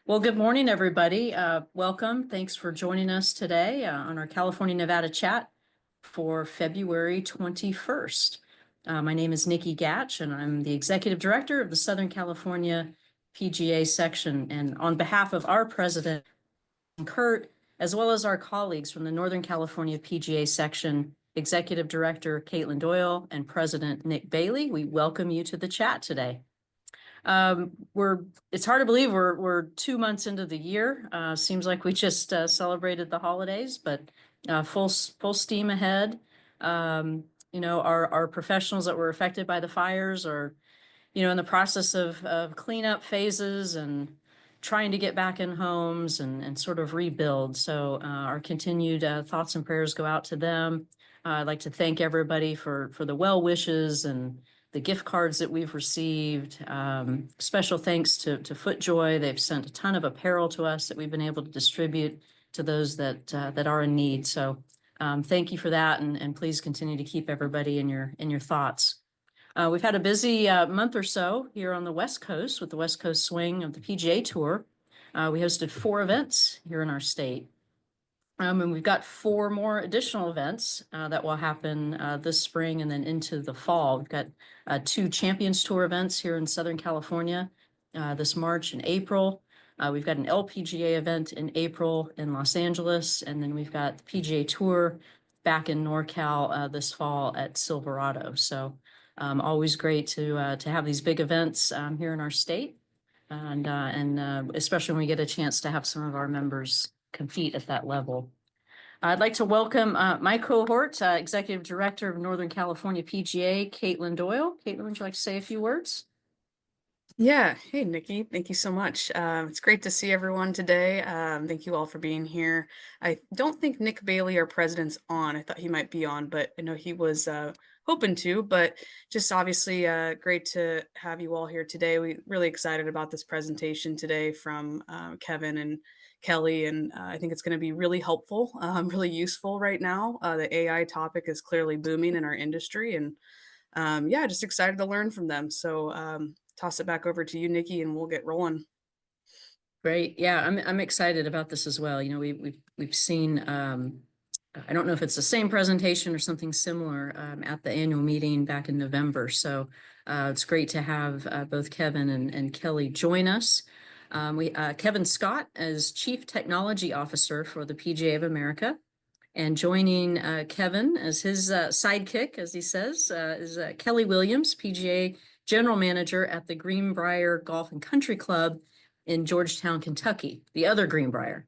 Well, good morning, everybody. Welcome. Thanks for joining us today on our California-Nevada chat for February 21st. My name is Nikki Gatch, and I'm the Executive Director of the Southern California PGA section. And on behalf of our president, Kurt, as well as our colleagues from the Northern California PGA section, Executive Director Caitlin Doyle and President Nick Bailey, we welcome you to the chat today. It's hard to believe we're 2 months into the year. Seems like we just celebrated the holidays, but full steam ahead. Our professionals that were affected by the fires are, in the process of cleanup phases and trying to get back in homes and sort of rebuild. So our continued thoughts and prayers go out to them. I'd like to thank everybody for the well wishes and the gift cards that we've received. Special thanks to FootJoy. They've sent a ton of apparel to us that we've been able to distribute to those that are in need. So thank you for that, and please continue to keep everybody in your thoughts. We've had a busy month or so here on the West Coast with the West Coast swing of the PGA Tour. We hosted 4 events here in our state. And we've got 4 more additional events that will happen this spring and then into the fall. We've got 2 Champions Tour events here in Southern California this March and April. We've got an LPGA event in April in Los Angeles, and then we've got the PGA Tour back in NorCal this fall at Silverado. So always great to have these big events here in our state, and especially when we get a chance to have some of our members compete at that level. I'd like to welcome my cohort, Executive Director of Northern California PGA, Caitlin Doyle. Caitlin, would you like to say a few words? Yeah. Hey, Nikki. Thank you so much. It's great to see everyone today. Thank you all for being here. I don't think Nick Bailey, our president's on. I thought he might be on, but I know he was hoping to. But just obviously great to have you all here today. We're really excited about this presentation today from Kevin and Kelly, and I think it's going to be really helpful, really useful right now. The AI topic is clearly booming in our industry, and yeah, just excited to learn from them. So toss it back over to you, Nikki, and we'll get rolling. Great. Yeah, I'm excited about this as well. We've seen. I don't know if it's the same presentation or something similar at the annual meeting back in November. So it's great to have both Kevin and Kelly join us. Kevin Scott as Chief Technology Officer for the PGA of America, and joining Kevin as his sidekick, as he says, is Kelly Williams, PGA General Manager at the Greenbrier Golf and Country Club in Georgetown, Kentucky, the other Greenbrier.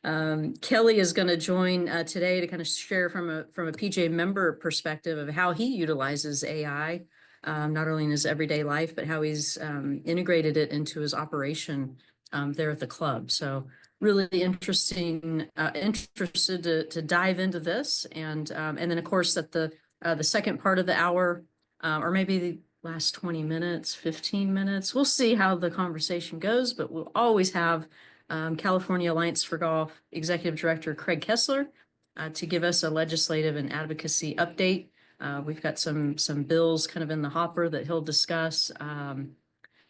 Kelly is going to join today to kind of share from a PGA member perspective of how he utilizes AI, not only in his everyday life, but how he's integrated it into his operation there at the club. So really interested to dive into this, and then of course at the second part of the hour, or maybe the last 20 minutes, 15 minutes, we'll see how the conversation goes, but we'll always have California Alliance for Golf Executive Director Craig Kessler to give us a legislative and advocacy update. We've got some bills kind of in the hopper that he'll discuss.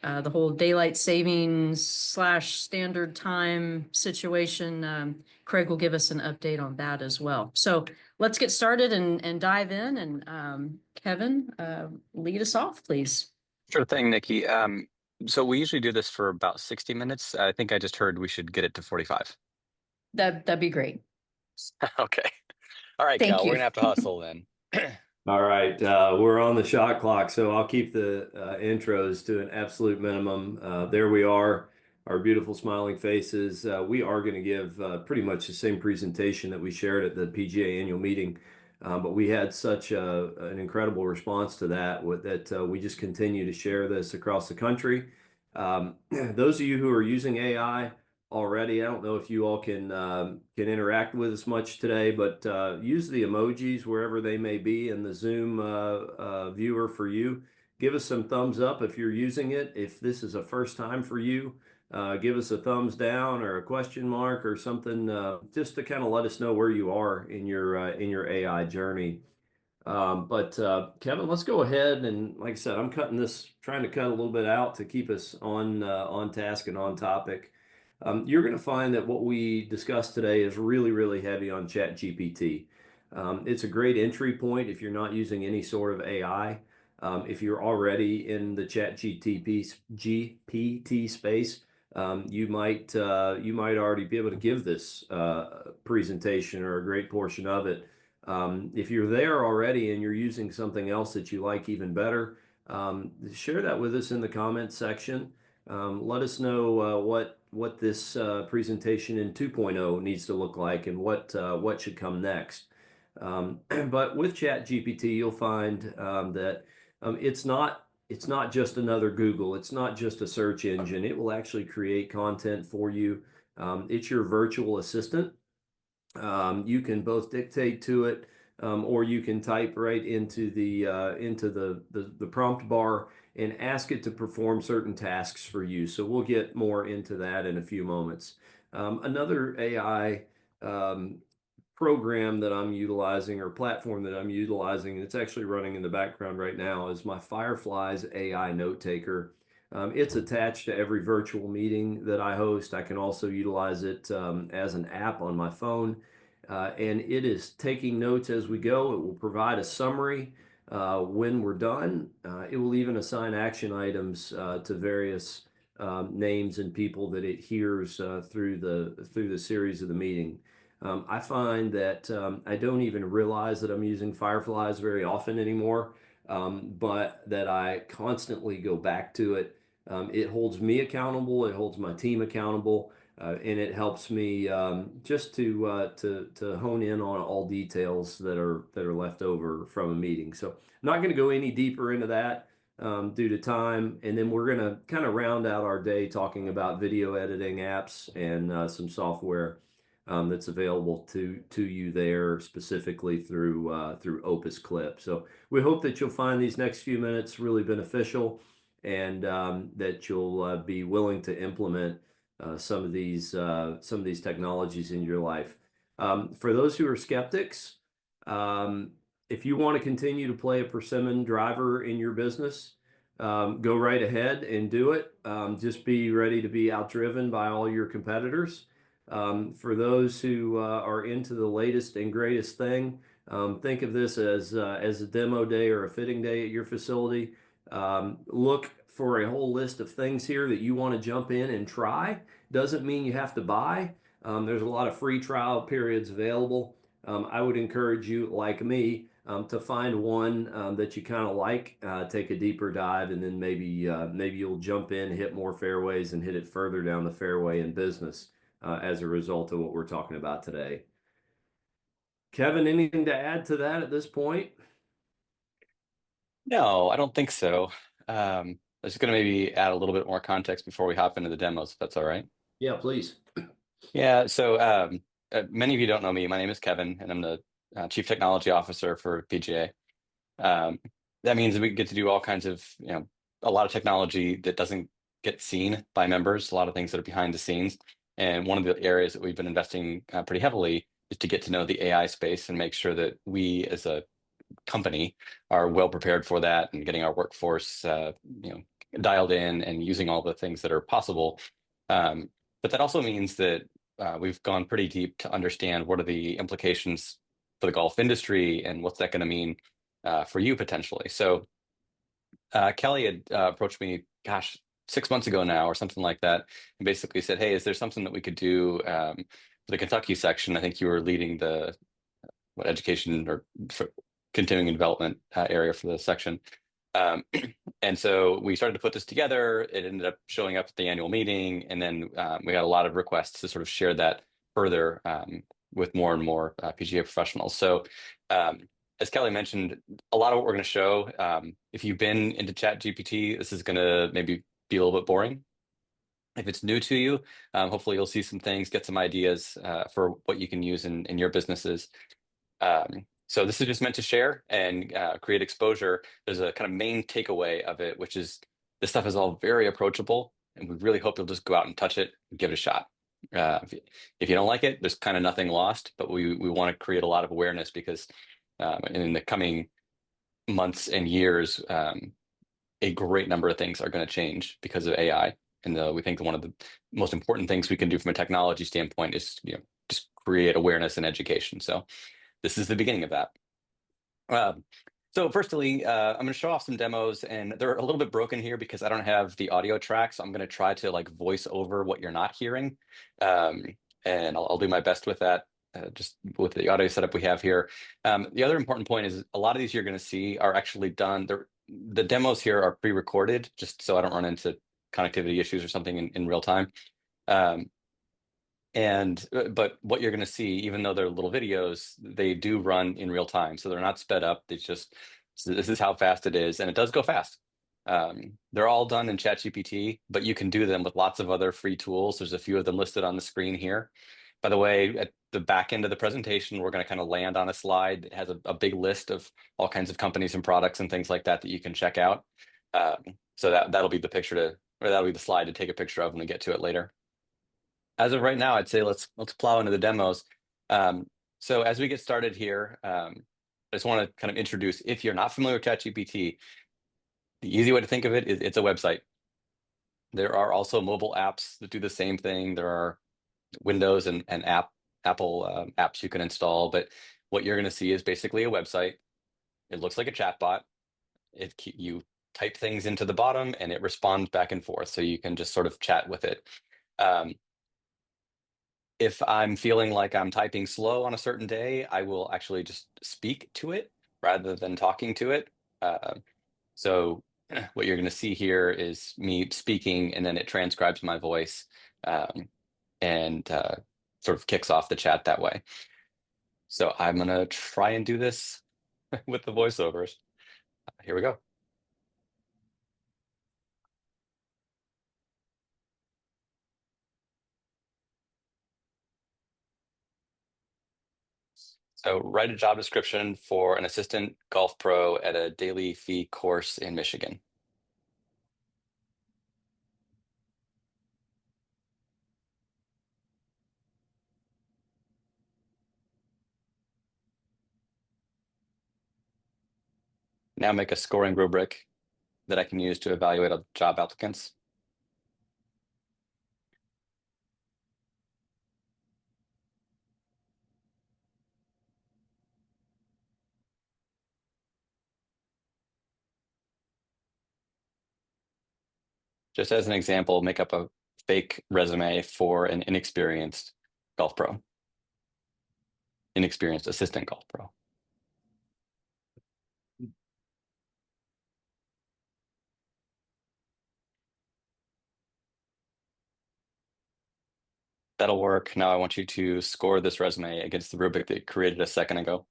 The whole daylight savings / standard time situation. Craig will give us an update on that as well. So let's get started and dive in. And Kevin, lead us off, please. Sure thing, Nikki. So we usually do this for about 60 minutes. I think I just heard we should get it to 45. That'd be great. Okay. All right, Thank Cal, we're you. gonna have to hustle then. All right, we're on the shot clock, so I'll keep the intros to an absolute minimum. There we are, our beautiful smiling faces. We are going to give pretty much the same presentation that we shared at the PGA annual meeting, but we had such an incredible response to that we just continue to share this across the country. Those of you who are using AI already, I don't know if you all can interact with us much today, but use the emojis wherever they may be in the Zoom viewer for you. Give us some thumbs up if you're using it. If this is a first time for you, give us a thumbs down or a question mark or something, just to kind of let us know where you are in your AI journey. But Kevin, let's go ahead, and like I said, I'm trying to cut a little bit out to keep us on task and on topic. you're going to find that what we discussed today is really, really heavy on ChatGPT. It's a great entry point if you're not using any sort of AI. If you're already in the GPT space, you might already be able to give this presentation or a great portion of it. If you're there already and you're using something else that you like even better, share that with us in the comments section. Let us know what this presentation in 2.0 needs to look like and what should come next. But with ChatGPT, you'll find that it's not just another Google. It's not just a search engine. It will actually create content for you. It's your virtual assistant. You can both dictate to it, or you can type right into the prompt bar and ask it to perform certain tasks for you. So we'll get more into that in a few moments. Another AI program that I'm utilizing, or platform that I'm utilizing, and it's actually running in the background right now, is my Fireflies AI note taker. It's attached to every virtual meeting that I host. I can also utilize it as an app on my phone, and it is taking notes as we go. It will provide a summary when we're done. It will even assign action items to various names and people that it hears through the series of the meeting. I find that I don't even realize that I'm using Fireflies very often anymore, but that I constantly go back to it. It holds me accountable, it holds my team accountable, and it helps me just to hone in on all details that are left over from a meeting. So I'm not going to go any deeper into that due to time, and then we're going to kind of round out our day talking about video editing apps and some software that's available to you there specifically through Opus Clip. So we hope that you'll find these next few minutes really beneficial, and that you'll be willing to implement some of these technologies in your life. For those who are skeptics, if you want to continue to play a persimmon driver in your business, go right ahead and do it. Just be ready to be outdriven by all your competitors. For those who are into the latest and greatest thing, think of this as a demo day or a fitting day at your facility. Look for a whole list of things here that you want to jump in and try. Doesn't mean you have to buy. There's a lot of free trial periods available. I would encourage you, like me, to find one that you kind of like, take a deeper dive, and then maybe you'll jump in, hit more fairways, and hit it further down the fairway in business as a result of what we're talking about today. Kevin, anything to add to that at this point? No, I don't think so. I was just going to maybe add a little bit more context before we hop into the demos, if that's all right. Yeah, please. Yeah, so many of you don't know me. My name is Kevin, and I'm the Chief Technology Officer for PGA. That means we get to do all kinds of, a lot of technology that doesn't get seen by members, a lot of things that are behind the scenes. And one of the areas that we've been investing pretty heavily is to get to know the AI space and make sure that we as a company are well prepared for that and getting our workforce, dialed in and using all the things that are possible. But that also means that we've gone pretty deep to understand what are the implications for the golf industry and what's that going to mean for you potentially. So Kelly had approached me, gosh, 6 months ago now or something like that, and basically said, hey, is there something that we could do for the Kentucky section? I think you were leading the education or continuing development area for the section. And so we started to put this together. It ended up showing up at the annual meeting, and then we had a lot of requests to sort of share that further with more and more PGA professionals. So as Kelly mentioned, a lot of what we're going to show, if you've been into ChatGPT, this is going to maybe be a little bit boring. If it's new to you, hopefully you'll see some things, get some ideas for what you can use in your businesses. So this is just meant to share and create exposure. There's a kind of main takeaway of it, which is this stuff is all very approachable, and we really hope you'll just go out and touch it and give it a shot. If you don't like it, there's kind of nothing lost, but we want to create a lot of awareness because in the coming months and years, a great number of things are going to change because of AI. we think one of the most important things we can do from a technology standpoint is, just create awareness and education. So this is the beginning of that. So firstly, I'm going to show off some demos, and they're a little bit broken here because I don't have the audio track. So I'm going to try to like voice over what you're not hearing. And I'll do my best with that, just with the audio setup we have here. The other important point is a lot of these you're going to see are actually done. The demos here are pre-recorded, just so I don't run into connectivity issues or something in real time. But what you're going to see, even though they're little videos, they do run in real time. So they're not sped up. It's just, so this is how fast it is. And it does go fast. They're all done in ChatGPT, but you can do them with lots of other free tools. There's a few of them listed on the screen here. By the way, at the back end of the presentation, we're going to kind of land on a slide that has a big list of all kinds of companies and products and things like that that you can check out. So that'll be the picture or that'll be the slide to take a picture of when we get to it later. As of right now, I'd say let's plow into the demos. So as we get started here, I just want to kind of introduce, if you're not familiar with ChatGPT, the easy way to think of it is it's a website. There are also mobile apps that do the same thing. There are Windows and Apple apps you can install, but what you're going to see is basically a website. It looks like a chatbot. You type things into the bottom and it responds back and forth, so you can just sort of chat with it. If I'm feeling like I'm typing slow on a certain day, I will actually just speak to it rather than talking to it. So what you're going to see here is me speaking, and then it transcribes my voice and sort of kicks off the chat that way. So I'm going to try and do this with the voiceovers. Here we go. So write a job description for an assistant golf pro at a daily fee course in Michigan. Now make a scoring rubric that I can use to evaluate job applicants. Just as an example, make up a fake resume for an inexperienced golf pro, inexperienced assistant golf pro. That'll work. Now I want you to score this resume against the rubric that you created a second ago.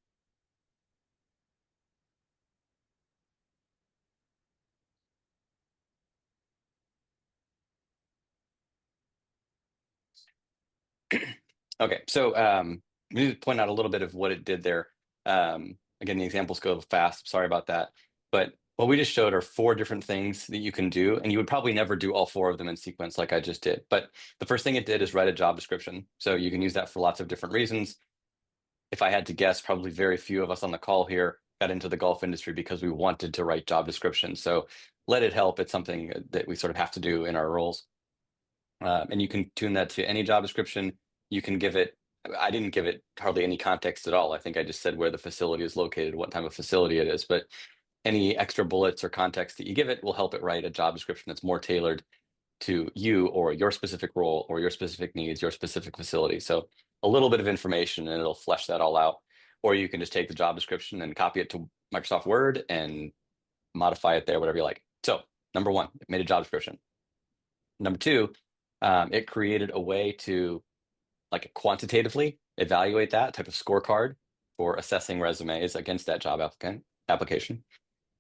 Okay, so we need to point out a little bit of what it did there. Again, the examples go fast. Sorry about that. But what we just showed are 4 different things that you can do, and you would probably never do all 4 of them in sequence like I just did. But the first thing it did is write a job description. So you can use that for lots of different reasons. If I had to guess, probably very few of us on the call here got into the golf industry because we wanted to write job descriptions. So let it help. It's something that we sort of have to do in our roles. And you can tune that to any job description. You can give it, I didn't give it hardly any context at all. I think I just said where the facility is located, what type of facility it is, but any extra bullets or context that you give it will help it write a job description that's more tailored to you or your specific role or your specific needs, your specific facility. So a little bit of information and it'll flesh that all out. Or you can just take the job description and copy it to Microsoft Word and modify it there, whatever you like. So number 1, it made a job description. Number 2, it created a way to like quantitatively evaluate that type of scorecard for assessing resumes against that job application.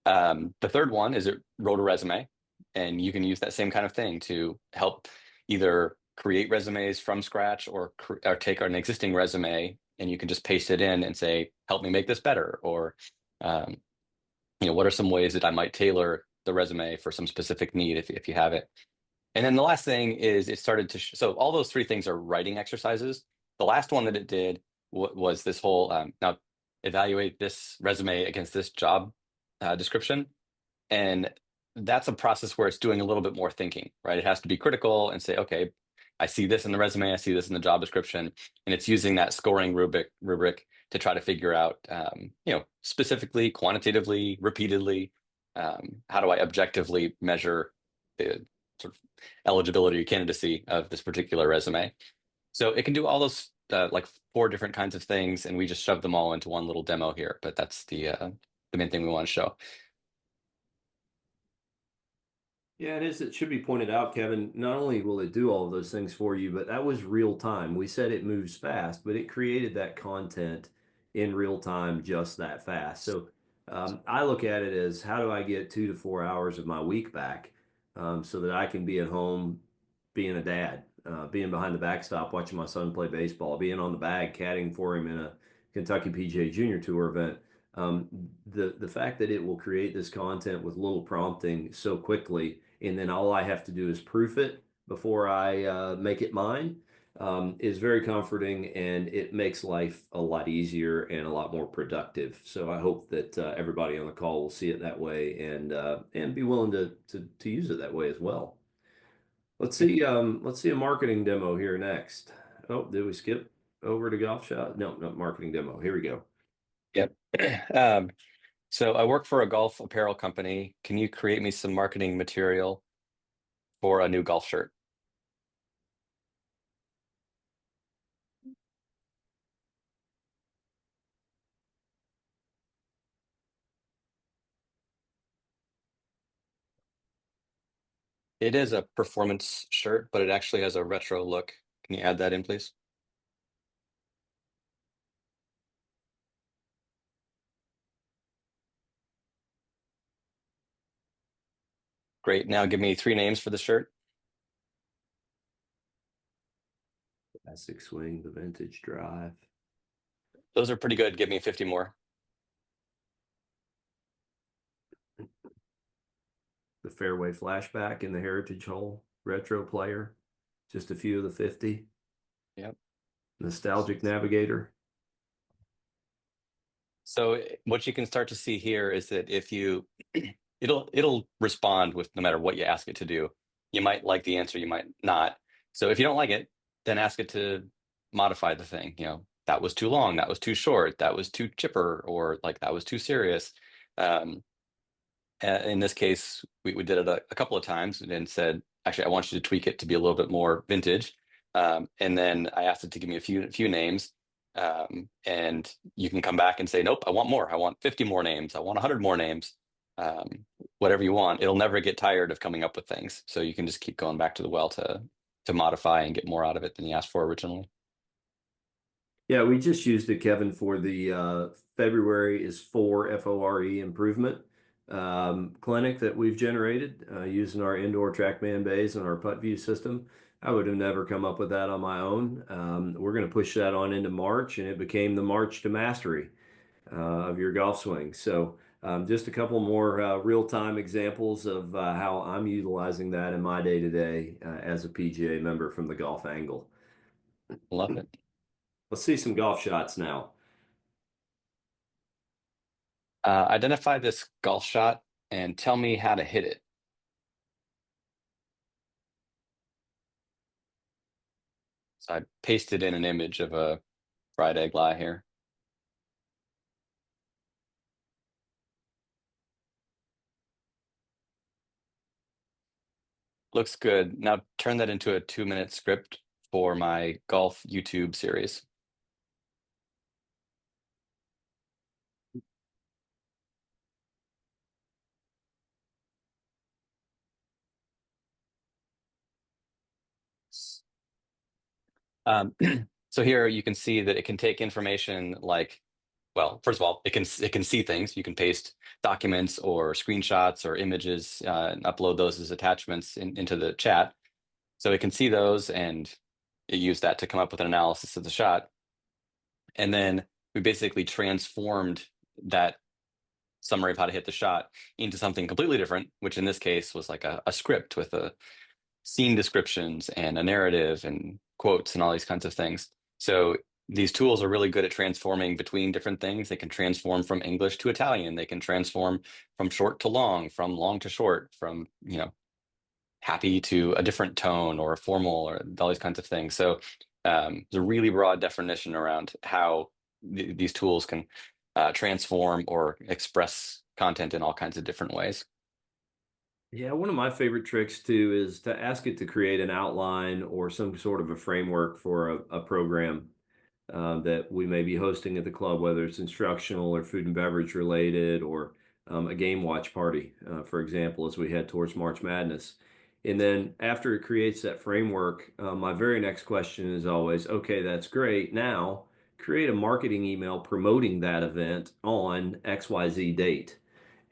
The third one is it wrote a resume, and you can use that same kind of thing to help either create resumes from scratch or take an existing resume and you can just paste it in and say, help me make this better. Or, what are some ways that I might tailor the resume for some specific need if you have it. And then the last thing is it started to, so all those 3 things are writing exercises. The last one that it did was this whole, now evaluate this resume against this job description. And that's a process where it's doing a little bit more thinking, right? It has to be critical and say, okay, I see this in the resume, I see this in the job description, and it's using that scoring rubric to try to figure out, specifically, quantitatively, repeatedly, how do I objectively measure the sort of eligibility or candidacy of this particular resume? So it can do all those like 4 different kinds of things, and we just shove them all into one little demo here. But that's the main thing we want to show. Yeah, and as it should be pointed out, Kevin, not only will it do all of those things for you, but that was real time. We said it moves fast, but it created that content in real time just that fast. So I look at it as how do I get 2 to 4 hours of my week back so that I can be at home being a dad, being behind the backstop, watching my son play baseball, being on the bag, caddying for him in a Kentucky PGA Junior Tour event. The fact that it will create this content with little prompting so quickly, and then all I have to do is proof it before I make it mine, is very comforting, and it makes life a lot easier and a lot more productive. So I hope that everybody on the call will see it that way and be willing to use it that way as well. Let's see a marketing demo here next. Oh, did we skip over to golf shot? No, not marketing demo. Here we go. Yep. So I work for a golf apparel company. Can you create me some marketing material for a new golf shirt? It is a performance shirt, but it actually has a retro look. Can you add that in, please? Great. Now give me 3 names for the shirt. Classic swing, the vintage drive. Those are pretty good. Give me 50 more. The fairway flashback in the heritage hole, retro player, just a few of the 50. Yep. Nostalgic navigator. So what you can start to see here is that if you, it'll respond with no matter what you ask it to do. You might like the answer, you might not. So if you don't like it, then ask it to modify the thing. That was too long, that was too short, that was too chipper, or like that was too serious. In this case, we did it a couple of times and said, actually, I want you to tweak it to be a little bit more vintage. And then I asked it to give me a few names. And you can come back and say, nope, I want more. I want 50 more names. I want 100 more names. Whatever you want. It'll never get tired of coming up with things. So you can just keep going back to the well to modify and get more out of it than you asked for originally. Yeah, we just used it, Kevin, for the February is for FORE improvement clinic that we've generated using our indoor TrackMan bays and our putt view system. I would have never come up with that on my own. We're going to push that on into March, and it became the March to Mastery of your golf swing. So just a couple more real-time examples of how I'm utilizing that in my day-to-day as a PGA member from the golf angle. Love it. Let's see some golf shots now. Identify this golf shot and tell me how to hit it. So I pasted in an image of a fried egg lie here. Looks good. Now turn that into a 2-minute script for my golf YouTube series. So here you can see that it can take information like, well, first of all, it can see things. You can paste documents or screenshots or images and upload those as attachments into the chat. So it can see those, and it used that to come up with an analysis of the shot. And then we basically transformed that summary of how to hit the shot into something completely different, which in this case was like a script with a scene descriptions and a narrative and quotes and all these kinds of things. So these tools are really good at transforming between different things. They can transform from English to Italian. They can transform from short to long, from long to short, from, happy to a different tone or a formal, or all these kinds of things. So there's a really broad definition around how these tools can transform or express content in all kinds of different ways. Yeah, one of my favorite tricks too is to ask it to create an outline or some sort of a framework for a program that we may be hosting at the club, whether it's instructional or food and beverage related, or a game watch party, for example, as we head towards March Madness. And then after it creates that framework, my very next question is always, okay, that's great. Now create a marketing email promoting that event on XYZ date.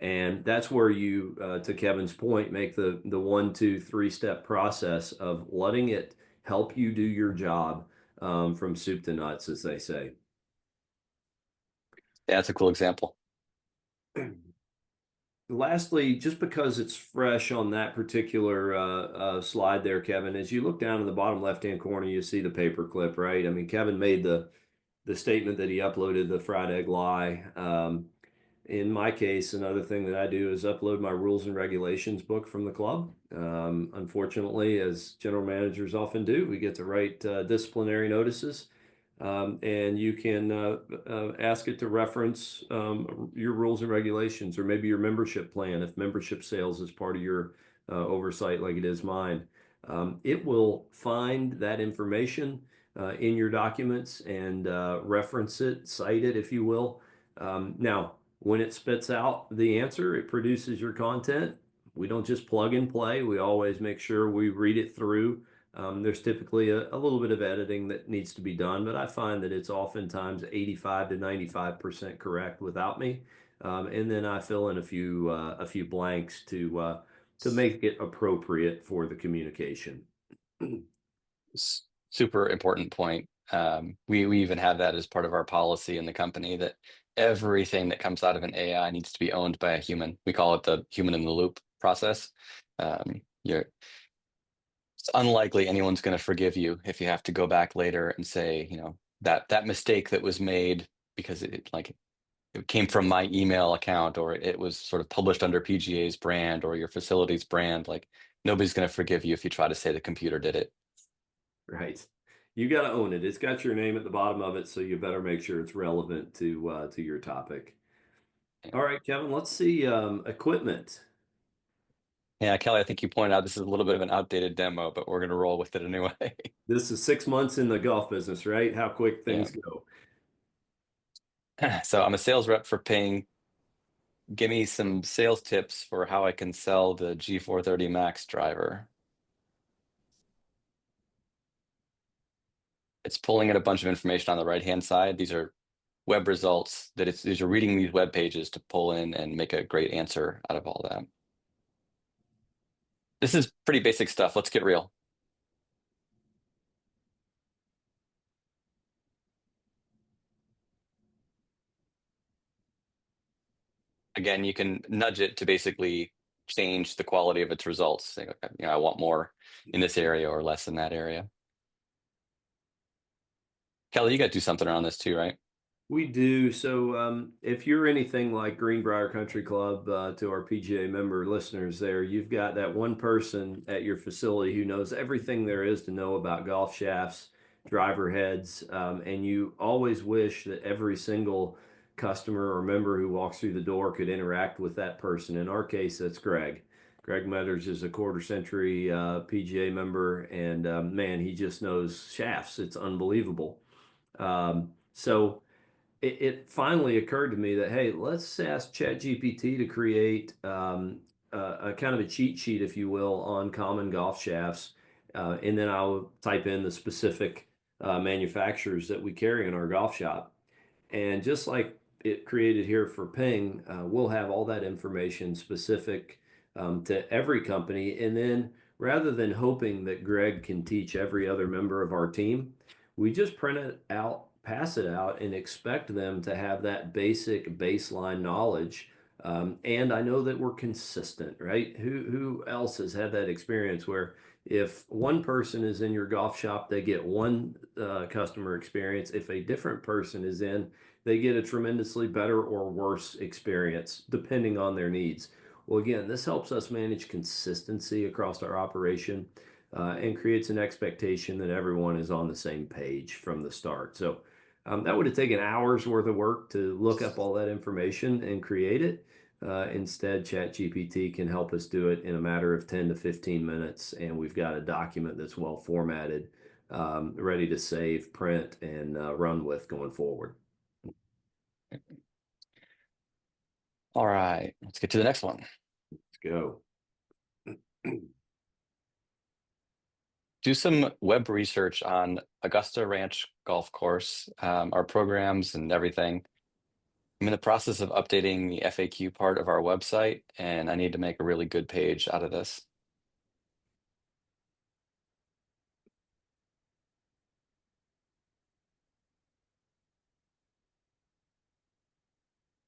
And that's where you, to Kevin's point, make the 1, 2, 3 step process of letting it help you do your job from soup to nuts, as they say. Yeah, that's a cool example. Lastly, just because it's fresh on that particular slide there, Kevin, as you look down in the bottom left-hand corner, you see the paperclip, right? I mean, Kevin made the statement that he uploaded the fried egg lie. In my case, another thing that I do is upload my rules and regulations book from the club. Unfortunately, as general managers often do, we get to write disciplinary notices. And you can ask it to reference your rules and regulations, or maybe your membership plan if membership sales is part of your oversight, like it is mine. It will find that information in your documents and reference it, cite it, if you will. Now, when it spits out the answer, it produces your content. We don't just plug and play. We always make sure we read it through. There's typically a little bit of editing that needs to be done, but I find that it's oftentimes 85 to 95% correct without me. And then I fill in a few blanks to make it appropriate for the communication. Super important point. We even have that as part of our policy in the company, that everything that comes out of an AI needs to be owned by a human. We call it the human in the loop process. It's unlikely anyone's going to forgive you if you have to go back later and say, that mistake that was made because it came from my email account, or it was sort of published under PGA's brand or your facility's brand. Like, nobody's going to forgive you if you try to say the computer did it. Right. You got to own it. It's got your name at the bottom of it, so you better make sure it's relevant to your topic. All right, Kevin, let's see equipment. Yeah, Kelly, I think you pointed out this is a little bit of an outdated demo, but we're going to roll with it anyway. This is 6 months in the golf business, right? How quick things go. So I'm a sales rep for Ping. Give me some sales tips for how I can sell the G430 Max driver. It's pulling in a bunch of information on the right-hand side. These are web results these are reading these web pages to pull in and make a great answer out of all that. This is pretty basic stuff. Let's get real. Again, you can nudge it to basically change the quality of its results. Say, I want more in this area or less in that area. Kelly, you got to do something around this too, right? We do. So if you're anything like Greenbrier Country Club, to our PGA member listeners there, you've got that one person at your facility who knows everything there is to know about golf shafts, driver heads, and you always wish that every single customer or member who walks through the door could interact with that person. In our case, that's Greg. Greg Metters is a quarter century PGA member, and man, he just knows shafts. It's unbelievable. So it finally occurred to me that, hey, let's ask ChatGPT to create a kind of a cheat sheet, if you will, on common golf shafts. And then I'll type in the specific manufacturers that we carry in our golf shop. And just like it created here for Ping, we'll have all that information specific to every company. And then rather than hoping that Greg can teach every other member of our team, we just print it out, pass it out, and expect them to have that basic baseline knowledge. And I know that we're consistent, right? Who else has had that experience where If one person is in your golf shop, they get one customer experience. If a different person is in, they get a tremendously better or worse experience depending on their needs. Well, again, this helps us manage consistency across our operation and creates an expectation that everyone is on the same page from the start. So that would have taken hours worth of work to look up all that information and create it. Instead, ChatGPT can help us do it in a matter of 10 to 15 minutes, and we've got a document that's well formatted, ready to save, print, and run with going forward. All right, let's get to the next one. Let's go. Do some web research on Augusta Ranch Golf Course, our programs and everything. I'm in the process of updating the FAQ part of our website, and I need to make a really good page out of this.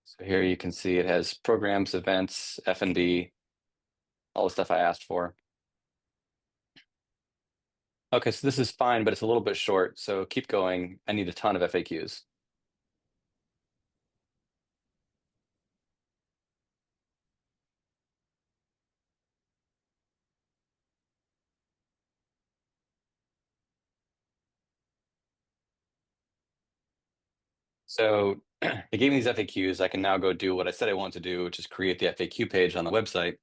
So here you can see it has programs, events, F&B, all the stuff I asked for. Okay, so this is fine, but it's a little bit short, so keep going. I need a ton of FAQs. So it gave me these FAQs. I can now go do what I said I want to do, which is create the FAQ page on the website.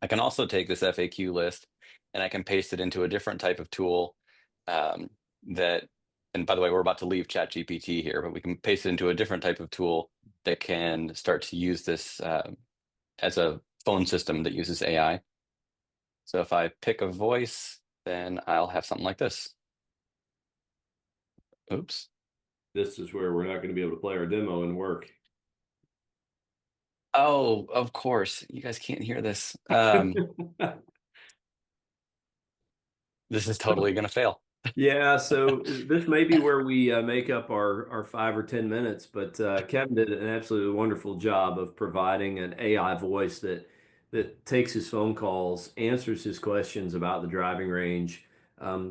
I can also take this FAQ list and I can paste it into a different type of tool that, and by the way, we're about to leave ChatGPT here, but we can paste it into a different type of tool that can start to use this as a phone system that uses AI. So if I pick a voice, then I'll have something like this. Oops. This is where we're not going to be able to play our demo and work. Oh, of course. You guys can't hear this. This is totally going to fail. Yeah, so this may be where we make up our 5 or 10 minutes, but Kevin did an absolutely wonderful job of providing an AI voice that takes his phone calls, answers his questions about the driving range,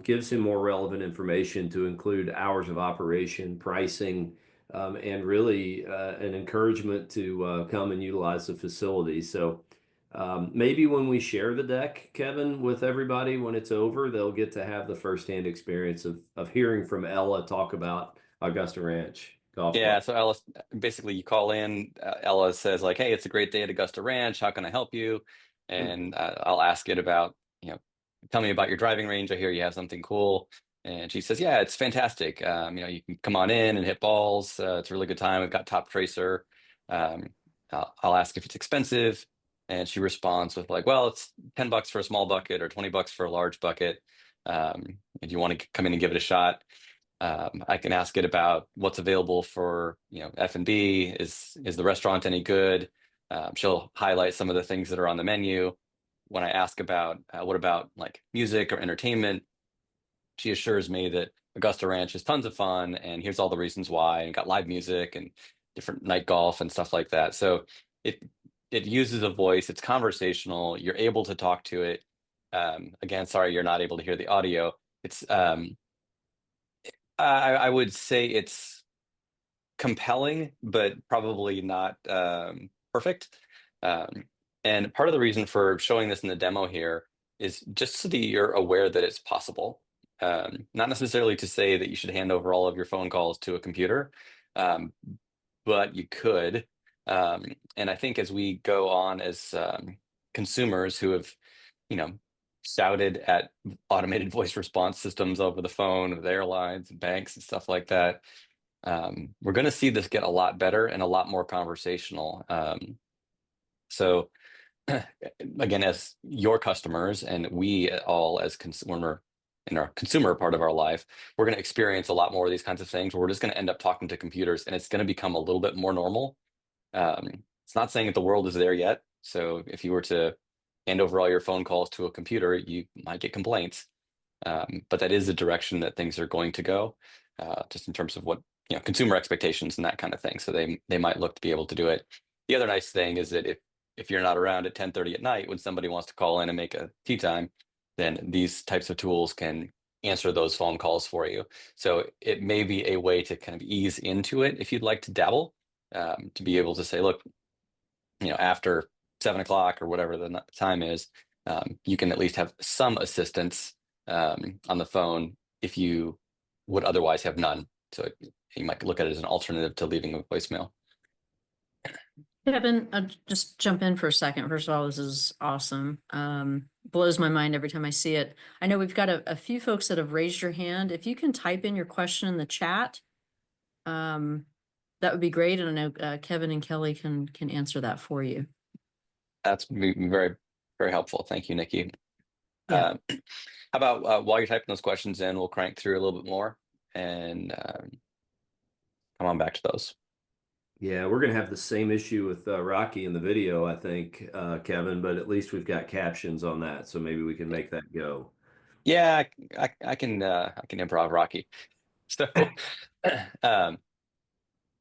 gives him more relevant information to include hours of operation, pricing, and really an encouragement to come and utilize the facility. So maybe when we share the deck, Kevin, with everybody, when it's over, they'll get to have the firsthand experience of hearing from Ella talk about Augusta Ranch Golf Yeah, Club. so Ella, basically you call in, Ella says like, hey, it's a great day at Augusta Ranch. How can I help you? And I'll ask it about, tell me about your driving range. I hear you have something cool. And she says, yeah, it's fantastic. You can come on in and hit balls. It's a really good time. We've got Top Tracer. I'll ask if it's expensive. And she responds with like, well, it's $10 for a small bucket or $20 for a large bucket. If you want to come in and give it a shot. I can ask it about what's available for F&B. Is the restaurant any good? She'll highlight some of the things that are on the menu. When I ask about what about like music or entertainment, she assures me that Augusta Ranch is tons of fun, and here's all the reasons why, and got live music and different night golf and stuff like that. So it uses a voice. It's conversational. You're able to talk to it. Again, sorry, you're not able to hear the audio. It's I would say it's compelling, but probably not perfect. And part of the reason for showing this in the demo here is just so that you're aware that it's possible. Not necessarily to say that you should hand over all of your phone calls to a computer, but you could. And I think as we go on as consumers who have, you know, shouted at automated voice response systems over the phone with airlines and banks and stuff like that, we're going to see this get a lot better and a lot more conversational. So again, as your customers and we all as consumer in our consumer part of our life, we're going to experience a lot more of these kinds of things where we're just going to end up talking to computers, and it's going to become a little bit more normal. It's not saying that the world is there yet. So if you were to hand over all your phone calls to a computer, you might get complaints. But that is the direction that things are going to go, just in terms of what consumer expectations and that kind of thing. So they might look to be able to do it. The other nice thing is that if you're not around at 10:30 at night when somebody wants to call in and make a tea time, then these types of tools can answer those phone calls for you. So it may be a way to kind of ease into it if you'd like to dabble, to be able to say, look, after 7 o'clock or whatever the time is, you can at least have some assistance on the phone if you would otherwise have none. So you might look at it as an alternative to leaving a voicemail. Kevin, I'll just jump in for a second. First of all, this is awesome. Blows my mind every time I see it. I know we've got a few folks that have raised your hand. If you can type in your question in the chat, that would be great. And I know Kevin and Kelly can answer that for you. That's very, very helpful. Thank you, Nikki. Yeah. How about while you're typing those questions in, we'll crank through a little bit more and come on back to those. Yeah, we're going to have the same issue with Rocky in the video, I think, Kevin, but at least we've got captions on that, so maybe we can make that go. Yeah, I can improv Rocky. So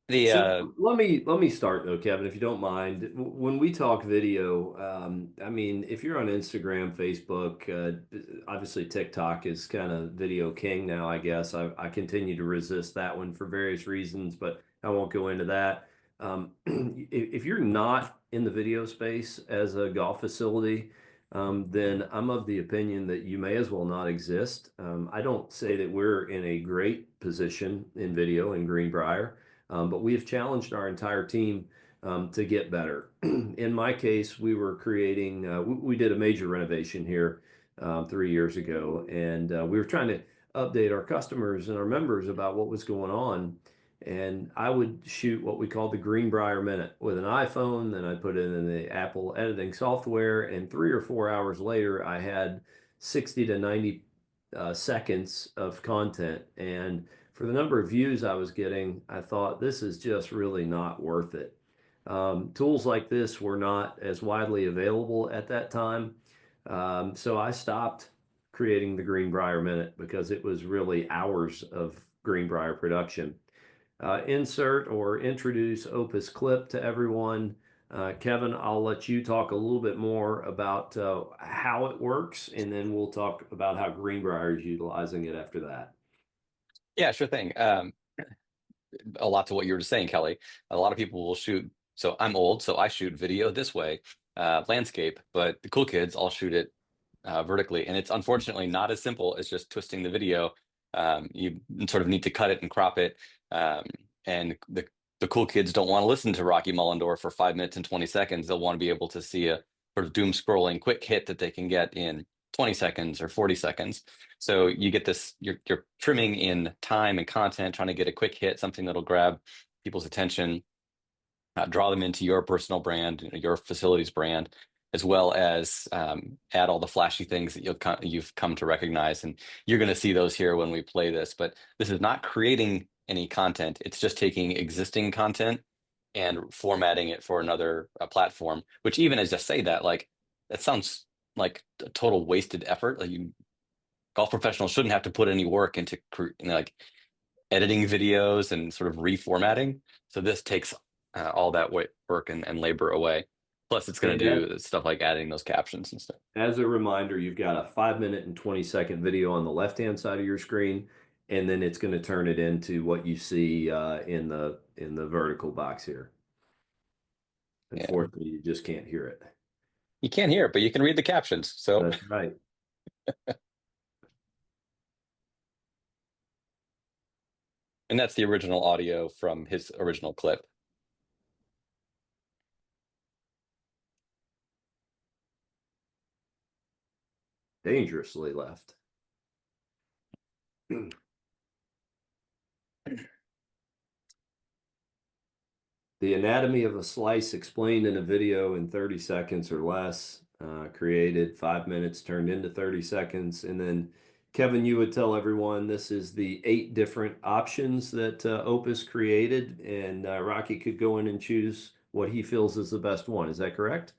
let me start though, Kevin, if you don't mind. When we talk video, I mean, if you're on Instagram, Facebook, obviously TikTok is kind of video king now, I guess. I continue to resist that one for various reasons, but I won't go into that. If you're not in the video space as a golf facility, then I'm of the opinion that you may as well not exist. I don't say that we're in a great position in video in Greenbrier. But we have challenged our entire team to get better. In my case, we were creating, we did a major renovation here 3 years ago, and we were trying to update our customers and our members about what was going on. And I would shoot what we call the Greenbrier Minute with an iPhone, then I put it in the Apple editing software, and 3 or 4 hours later, I had 60 to 90 seconds of content. And for the number of views I was getting, I thought this is just really not worth it. Tools like this were not as widely available at that time. So I stopped creating the Greenbrier Minute because it was really hours of Greenbrier production. Insert or introduce Opus Clip to everyone. Kevin, I'll let you talk a little bit more about how it works, and then we'll talk about how Greenbrier is utilizing it after that. Yeah, sure thing. A lot to what you were just saying, Kelly. A lot of people will shoot. So I'm old, so I shoot video this way, landscape, but the cool kids all shoot it vertically. And it's unfortunately not as simple as just twisting the video. You sort of need to cut it and crop it. And the cool kids don't want to listen to Rocky Mullendorf for 5 minutes and 20 seconds. They'll want to be able to see a sort of doom scrolling quick hit that they can get in 20 seconds or 40 seconds. So you get this, you're trimming in time and content, trying to get a quick hit, something that'll grab people's attention, draw them into your personal brand, your facility's brand, as well as add all the flashy things that you've come to recognize. And you're going to see those here when we play this. But this is not creating any content. It's just taking existing content and formatting it for another platform, which even as I say that, like, that sounds like a total wasted effort. Like, golf professionals shouldn't have to put any work into like editing videos and sort of reformatting. So this takes all that work and labor away. Plus, it's going to do stuff like adding those captions and stuff. As a reminder, you've got a 5 minute and 20-second video on the left-hand side of your screen, and then it's going to turn it into what you see in the vertical box here. Unfortunately, you just can't hear it. You can't hear it, but you can read the captions. So that's right. And that's the original audio from his original clip. Dangerously left. The anatomy of a slice explained in a video in 30 seconds or less, created 5 minutes, turned into 30 seconds. And then, Kevin, you would tell everyone this is the 8 different options that Opus created, and Rocky could go in and choose what he feels is the best one. Is that correct?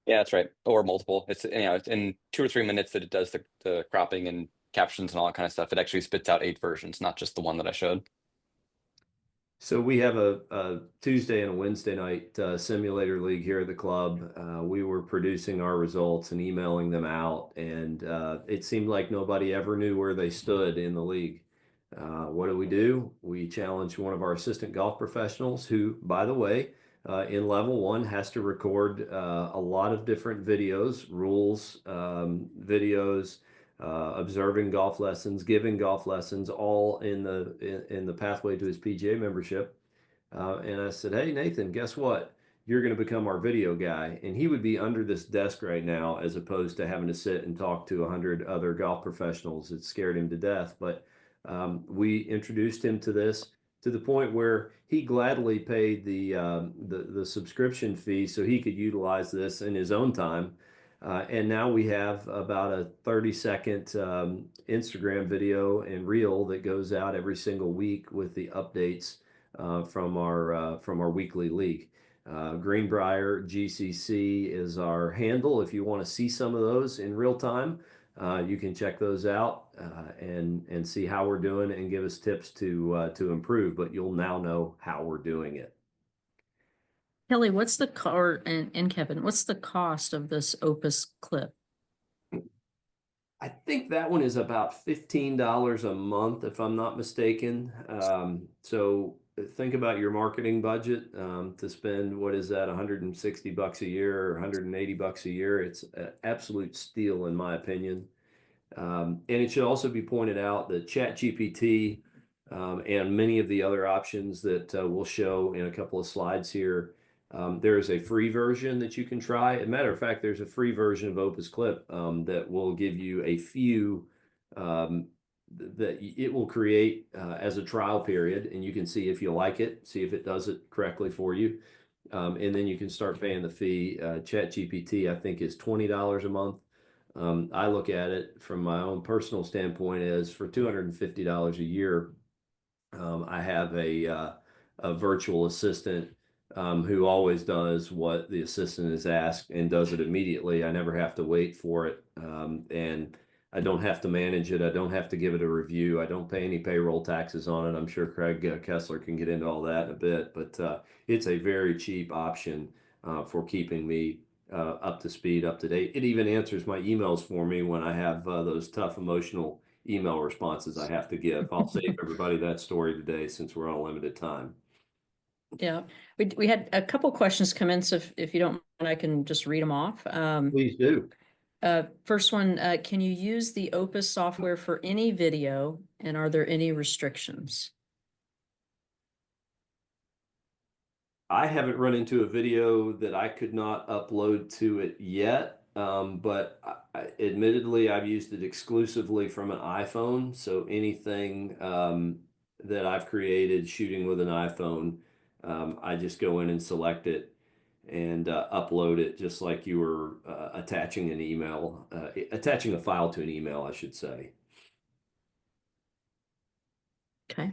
Yeah, that's right. Or multiple. It's it's in 2 or 3 minutes that it does the cropping and captions and all that kind of stuff. It actually spits out 8 versions, not just the one that I showed. So we have a Tuesday and a Wednesday night simulator league here at the club. We were producing our results and emailing them out, and it seemed like nobody ever knew where they stood in the league. What do? We challenged one of our assistant golf professionals, who, by the way, in level one has to record a lot of different videos, rules, videos, observing golf lessons, giving golf lessons, all in the pathway to his PGA membership. And I said, "Hey, Nathan, guess what? You're going to become our video guy." And he would be under this desk right now, as opposed to having to sit and talk to 100 other golf professionals. It scared him to death. But we introduced him to this, to the point where he gladly paid the subscription fee so he could utilize this in his own time. And now we have about a 30-second Instagram video and reel that goes out every single week with the updates from our weekly league. Greenbrier GCC is our handle. If you want to see some of those in real time, you can check those out and see how we're doing and give us tips to improve. But you'll now know how we're doing it. Kelly, what's the and Kevin, what's the cost of this Opus clip? I think that one is about $15 a month, if I'm not mistaken. So think about your marketing budget to spend, what is that, $160 a year or $180 a year. It's an absolute steal, in my opinion. And it should also be pointed out that ChatGPT and many of the other options that we'll show in a couple of slides here, there is a free version that you can try. As a matter of fact, there's a free version of Opus Clip that will give you a few that it will create as a trial period, and you can see if you like it, see if it does it correctly for you. And then you can start paying the fee. ChatGPT, I think, is $20 a month. I look at it from my own personal standpoint as, for $250 a year, I have a virtual assistant who always does what the assistant is asked and does it immediately. I never have to wait for it, and I don't have to manage it. I don't have to give it a review. I don't pay any payroll taxes on it. I'm sure Craig Kessler can get into all that in a bit, but it's a very cheap option for keeping me up to speed, up to date. It even answers my emails for me when I have those tough emotional email responses I have to give. I'll save everybody that story today, since we're on limited time. Yeah, we had a couple questions come in, so if you don't mind, I can just read them off. Please do. First one, can you use the Opus software for any video, and are there any restrictions? I haven't run into a video that I could not upload to it yet, but admittedly, I've used it exclusively from an iPhone. So anything that I've created shooting with an iPhone, I just go in and select it and upload it, just like you were attaching an email, attaching a file to an email, I should say. Okay.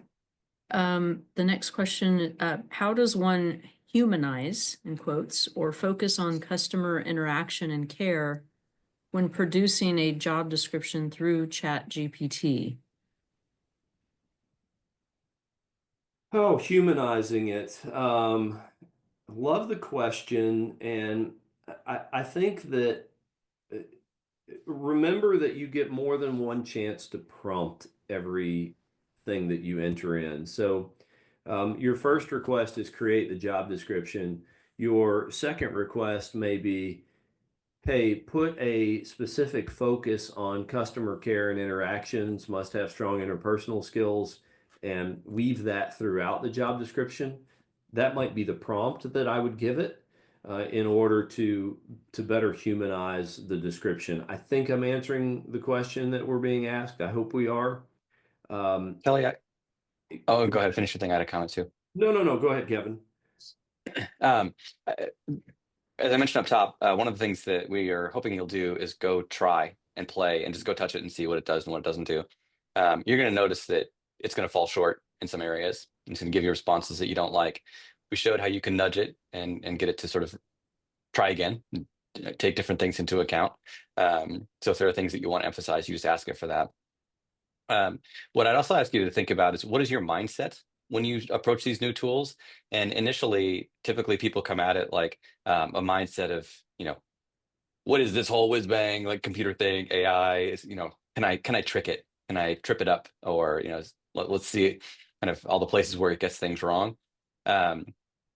The next question, how does one humanize, in quotes, or focus on customer interaction and care when producing a job description through ChatGPT? Oh, humanizing it. Love the question. And I think that remember that you get more than one chance to prompt everything that you enter in. So your first request is create the job description. Your second request may be, hey, put a specific focus on customer care and interactions, must have strong interpersonal skills, and weave that throughout the job description. That might be the prompt that I would give it in order to better humanize the description. I think I'm answering the question that we're being asked. I hope we are. Kelly, oh, go ahead, finish your thing. I had a comment too. No. Go ahead, Kevin. As I mentioned up top, one of the things that we are hoping you'll do is go try and play and just go touch it and see what it does and what it doesn't do. You're going to notice that it's going to fall short in some areas. It's going to give you responses that you don't like. We showed how you can nudge it and get it to sort of try again, take different things into account. So if there are things that you want to emphasize, you just ask it for that. What I'd also ask you to think about is, what is your mindset when you approach these new tools. And initially, typically people come at it like a mindset of, what is this whole whiz bang like computer thing, AI is, can I trick it? Can I trip it up? Or, let's see kind of all the places where it gets things wrong. Um,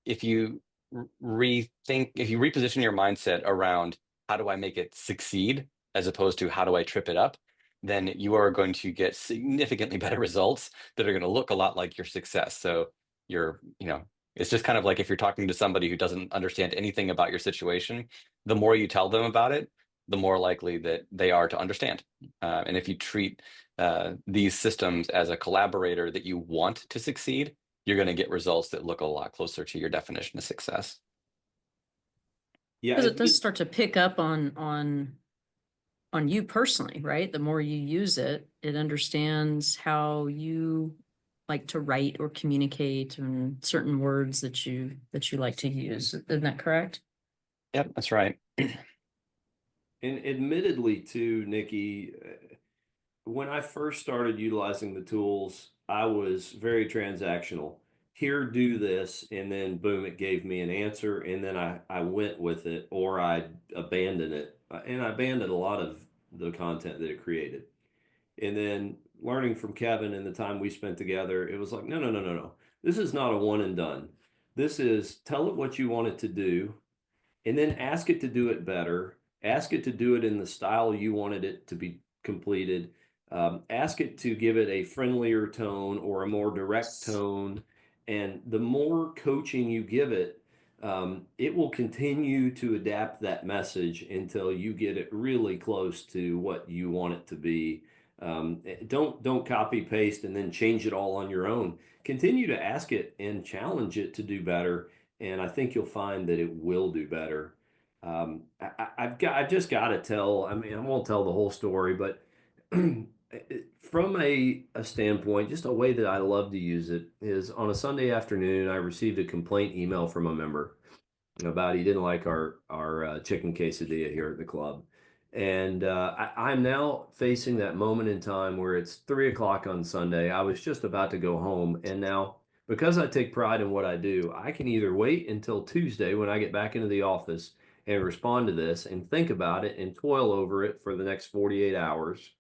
if you if you reposition your mindset around how do I make it succeed as opposed to how do I trip it up, then you are going to get significantly better results that are going to look a lot like your success. So it's just kind of like if you're talking to somebody who doesn't understand anything about your situation, the more you tell them about it, the more likely that they are to understand. And if you treat these systems as a collaborator that you want to succeed, you're going to get results that look a lot closer to your definition of success. Yeah, Because it does start to pick up on you personally, right? The more you use it, it understands how you like to write or communicate and certain words that you like to use. Isn't that correct? Yep, that's right. and admittedly too, Nikki, when I first started utilizing the tools, I was very transactional. Here, do this, and then boom, it gave me an answer, and then I went with it, or I abandoned it. And I abandoned a lot of the content that it created. And then learning from Kevin and the time we spent together, it was like, no, no, no, no, no. This is not a one and done. This is tell it what you want it to do, and then ask it to do it better. Ask it to do it in the style you wanted it to be completed. Ask it to give it a friendlier tone or a more direct tone. And the more coaching you give it, it will continue to adapt that message until you get it really close to what you want it to be. Don't copy paste and then change it all on your own. Continue to ask it and challenge it to do better, and I think you'll find that it will do better. I've just got to tell. I mean, I won't tell the whole story, but from a standpoint, just a way that I love to use it is on a Sunday afternoon. I received a complaint email from a member about he didn't like our chicken quesadilla here at the club. And I'm now facing that moment in time where it's 3 o'clock on Sunday. I was just about to go home. And now, because I take pride in what I do, I can either wait until Tuesday when I get back into the office and respond to this and think about it and toil over it for the next 48 hours.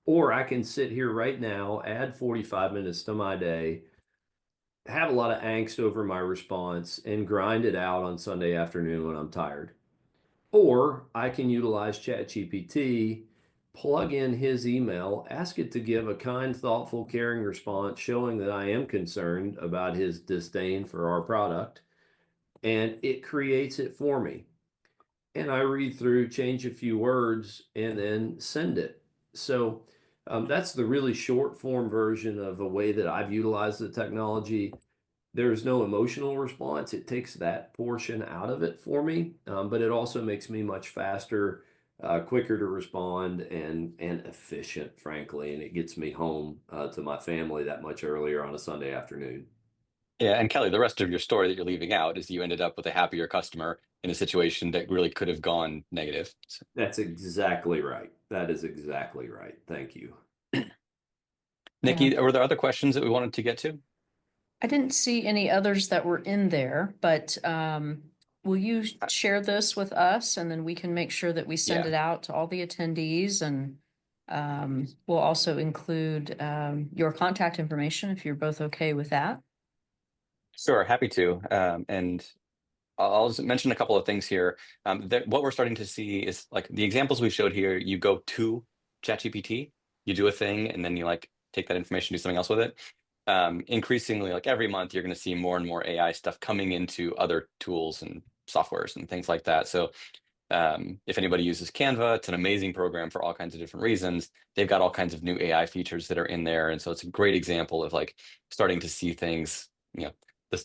Or I can sit here right now, add 45 minutes to my day, have a lot of angst over my response, and grind it out on Sunday afternoon when I'm tired. Or I can utilize ChatGPT, plug in his email, ask it to give a kind, thoughtful, caring response showing that I am concerned about his disdain for our product, and it creates it for me. And I read through, change a few words, and then send it. So that's the really short form version of a way that I've utilized the technology. There's no emotional response. It takes that portion out of it for me, but it also makes me much faster, quicker to respond, and efficient, frankly. And it gets me home to my family that much earlier on a Sunday afternoon. Yeah, and Kelly, the rest of your story that you're leaving out is you ended up with a happier customer in a situation that really could have gone negative. So. That's exactly right. That is exactly right. Thank you. Nikki, Yeah. were there other questions that we wanted to get to? I didn't see any others that were in there, but will you share this with us and then we can make sure that we send Yeah. it out to all the attendees, and we'll also include your contact information if you're both okay with that. Sure, happy to. And I'll just mention a couple of things here. What we're starting to see is like the examples we showed here, you go to ChatGPT, you do a thing, and then you like take that information, do something else with it. Increasingly, like every month, you're going to see more and more AI stuff coming into other tools and softwares and things like that. So if anybody uses Canva, it's an amazing program for all kinds of different reasons. They've got all kinds of new AI features that are in there. And so it's a great example of like starting to see things,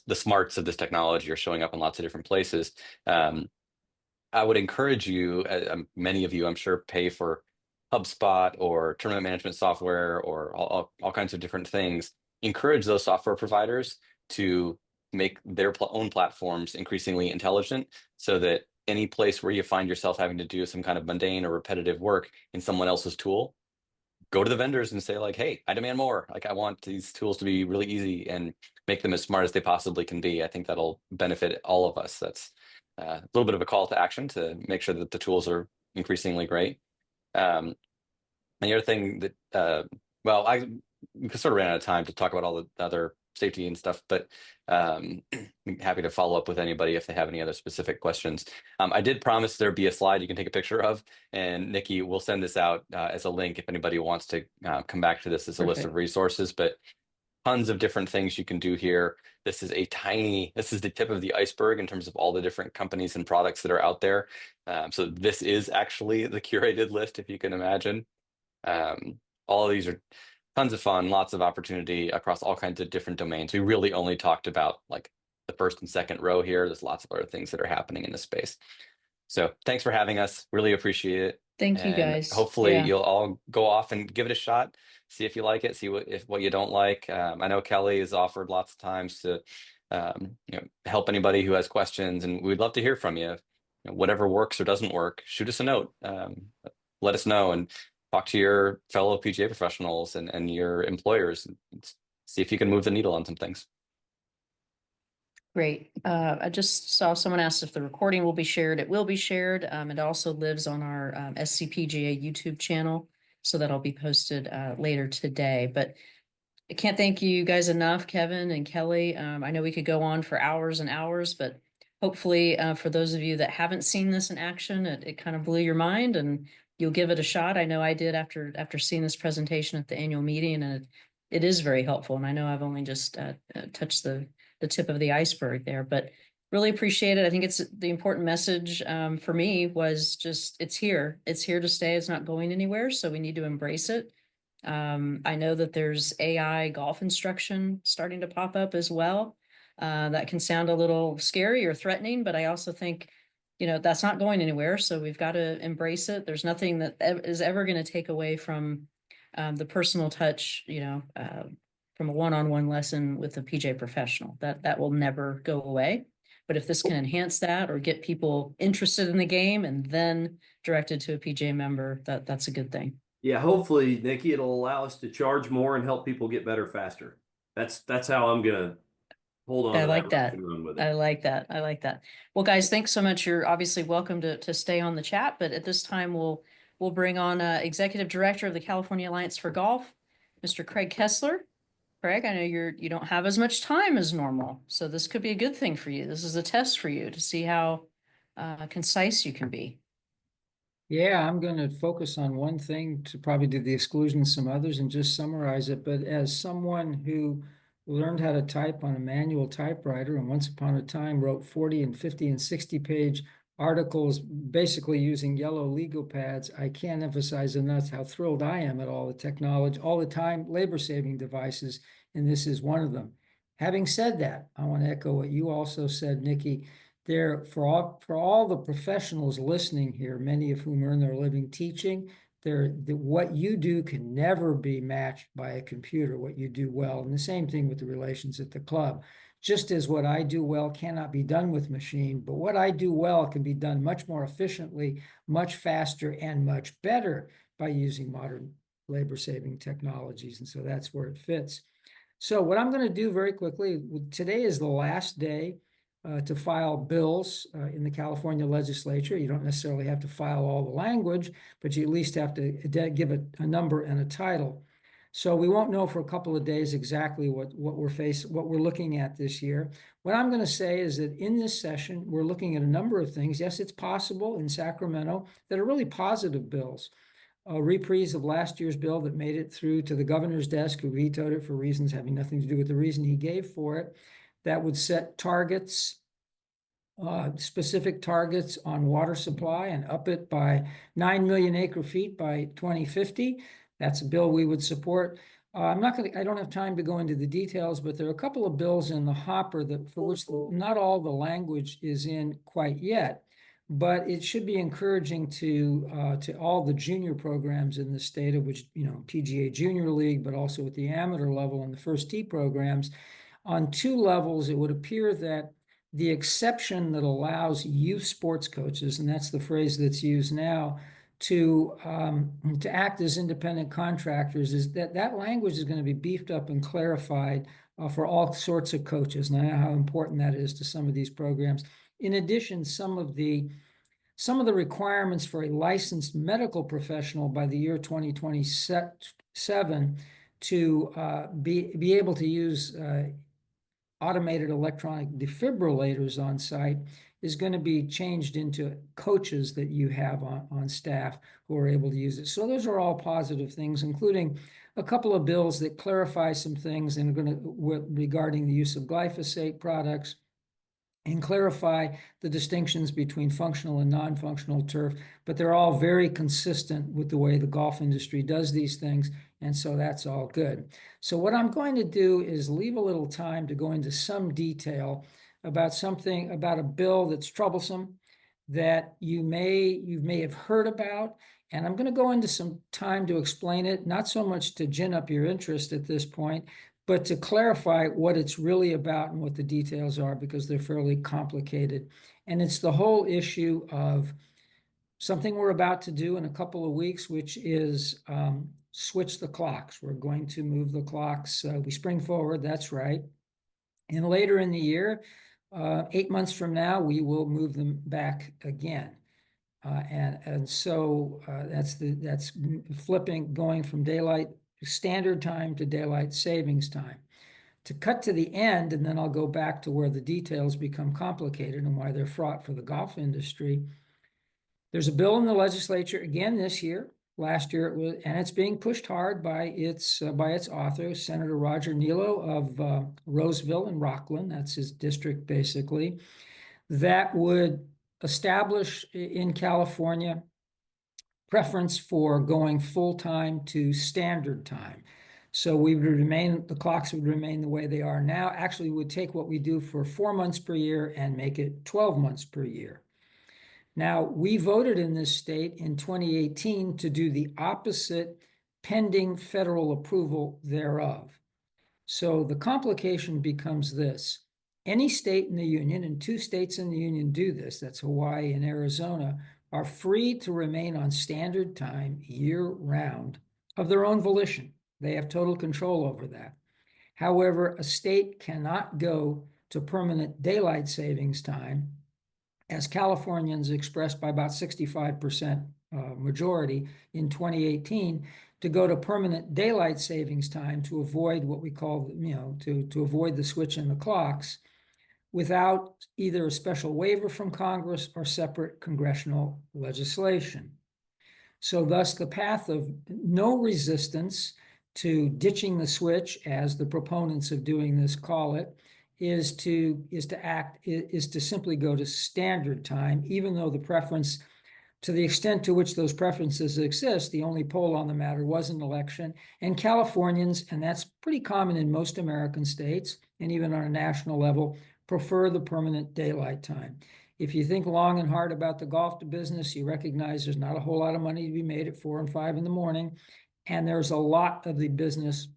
the smarts of this technology are showing up in lots of different places. I would encourage you, many of you, I'm sure, pay for HubSpot or tournament management software or all kinds of different things. Encourage those software providers to make their own platforms increasingly intelligent so that any place where you find yourself having to do some kind of mundane or repetitive work in someone else's tool, go to the vendors and say like, hey, I demand more. Like I want these tools to be really easy and make them as smart as they possibly can be. I think that'll benefit all of us. That's a little bit of a call to action to make sure that the tools are increasingly great. And the other thing that, well, I sort of ran out of time to talk about all the other safety and stuff, but I'm happy to follow up with anybody if they have any other specific questions. I did promise there'd be a slide you can take a picture of, and Nikki will send this out as a link if anybody wants to come back to this as a list of Perfect. resources, but tons of different things you can do here. This is the tip of the iceberg in terms of all the different companies and products that are out there. So this is actually the curated list, if you can imagine. All of these are tons of fun, lots of opportunity across all kinds of different domains. We really only talked about like the first and second row here. There's lots of other things that are happening in this space. So thanks for having us. Really appreciate it. Thank you, And guys. hopefully Yeah. you'll all go off and give it a shot, see if you like it, see what you don't like. I know Kelly has offered lots of times to help anybody who has questions, and we'd love to hear from you. Whatever works or doesn't work, shoot us a note. Let us know and talk to your fellow PGA professionals and your employers. And see if you can move the needle on some things. Great. I just saw someone asked if the recording will be shared. It will be shared. It also lives on our SCPGA YouTube channel, so that'll be posted later today. But I can't thank you guys enough, Kevin and Kelly. I know we could go on for hours and hours, but hopefully for those of you that haven't seen this in action, it kind of blew your mind and you'll give it a shot. I know I did after seeing this presentation at the annual meeting, and it is very helpful. And I know I've only just touched the tip of the iceberg there, but really appreciate it. I think it's the important message for me was just it's here to stay. It's not going anywhere, so we need to embrace it. I know that there's AI golf instruction starting to pop up as well. That can sound a little scary or threatening, but I also think, that's not going anywhere. So we've got to embrace it. There's nothing that is ever going to take away from the personal touch, from a one-on-one lesson with a PJ professional. That will never go away. But if this can enhance that or get people interested in the game and then directed to a PJ member, that's a good thing. Yeah, hopefully, Nikki, it'll allow us to charge more and help people get better faster. That's how I'm gonna hold on I to like that rock that. and run with I it. like that. I like that. Well, guys, thanks so much. You're obviously welcome to stay on the chat, but at this time we'll bring on Executive Director of the California Alliance for Golf, Mr. Craig Kessler. Craig, I know you don't have as much time as normal, so this could be a good thing for you. This is a test for you to see how concise you can be. Yeah, I'm going to focus on one thing to probably do the exclusion of some others and just summarize it. But as someone who learned how to type on a manual typewriter and once upon a time wrote 40 and 50 and 60 page articles basically using yellow legal pads, I can't emphasize enough how thrilled I am at all the technology, all the time labor-saving devices, and this is one of them. Having said that, I want to echo what you also said, Nikki. There, for all the professionals listening here, many of whom earn their living teaching, what you do can never be matched by a computer, what you do well. And the same thing with the relations at the club. Just as what I do well cannot be done with machine, but what I do well can be done much more efficiently, much faster, and much better by using modern labor-saving technologies. And so that's where it fits. So what I'm going to do very quickly, today is the last day to file bills in the California legislature. You don't necessarily have to file all the language, but you at least have to give it a number and a title. So we won't know for a couple of days exactly what we're looking at this year. What I'm going to say is that in this session, we're looking at a number of things. Yes, it's possible in Sacramento that are really positive bills. A reprise of last year's bill that made it through to the governor's desk, who vetoed it for reasons having nothing to do with the reason he gave for it, that would set targets, specific targets on water supply and up it by 9 million acre feet by 2050. That's a bill we would support. I don't have time to go into the details, but there are a couple of bills in the hopper for which not all the language is in quite yet. But it should be encouraging to all the junior programs in the state, of which, PGA Junior League, but also at the amateur level and the first tee programs. On two levels, it would appear that the exception that allows youth sports coaches, and that's the phrase that's used now, to act as independent contractors, is that language is going to be beefed up and clarified for all sorts of coaches. And I know how important that is to some of these programs. In addition, some of the requirements for a licensed medical professional by the year 2027 to be able to use automated electronic defibrillators on site is going to be changed into coaches that you have on staff who are able to use it. So those are all positive things, including a couple of bills that clarify some things and are going to regarding the use of glyphosate products, and clarify the distinctions between functional and non-functional turf, but they're all very consistent with the way the golf industry does these things, and so that's all good. So what I'm going to do is leave a little time to go into some detail about a bill that's troublesome, that you may have heard about, and I'm going to go into some time to explain it, not so much to gin up your interest at this point, but to clarify what it's really about and what the details are, because they're fairly complicated. And it's the whole issue of something we're about to do in a couple of weeks, which is switch the clocks. We're going to move the clocks. We spring forward, that's right. And later in the year, 8 months from now, we will move them back again. So that's flipping, going from daylight standard time to daylight savings time. To cut to the end, and then I'll go back to where the details become complicated and why they're fraught for the golf industry. There's a bill in the legislature again this year. Last year it was, and it's being pushed hard by its author, Senator Roger Nilo of Roseville and Rockland. That's his district, basically. That would establish in California preference for going full-time to standard time. So the clocks would remain the way they are now. Actually, we would take what we do for 4 months per year and make it 12 months per year. Now, we voted in this state in 2018 to do the opposite, pending federal approval thereof. So the complication becomes this. Any state in the union, and 2 states in the union do this, that's Hawaii and Arizona, are free to remain on standard time year-round of their own volition. They have total control over that. However, a state cannot go to permanent daylight savings time, as Californians expressed by about 65% majority in 2018, to go to permanent daylight savings time to avoid what we call, to avoid the switch in the clocks, without either a special waiver from Congress or separate congressional legislation. So thus the path of no resistance to ditching the switch, as the proponents of doing this call it, is to simply go to standard time, even though the preference, to the extent to which those preferences exist, the only poll on the matter was an election, and Californians, and that's pretty common in most American states, and even on a national level, prefer the permanent daylight time. If you think long and hard about the golf business, you recognize there's not a whole lot of money to be made at 4 and 5 in the morning, and there's a lot of the business,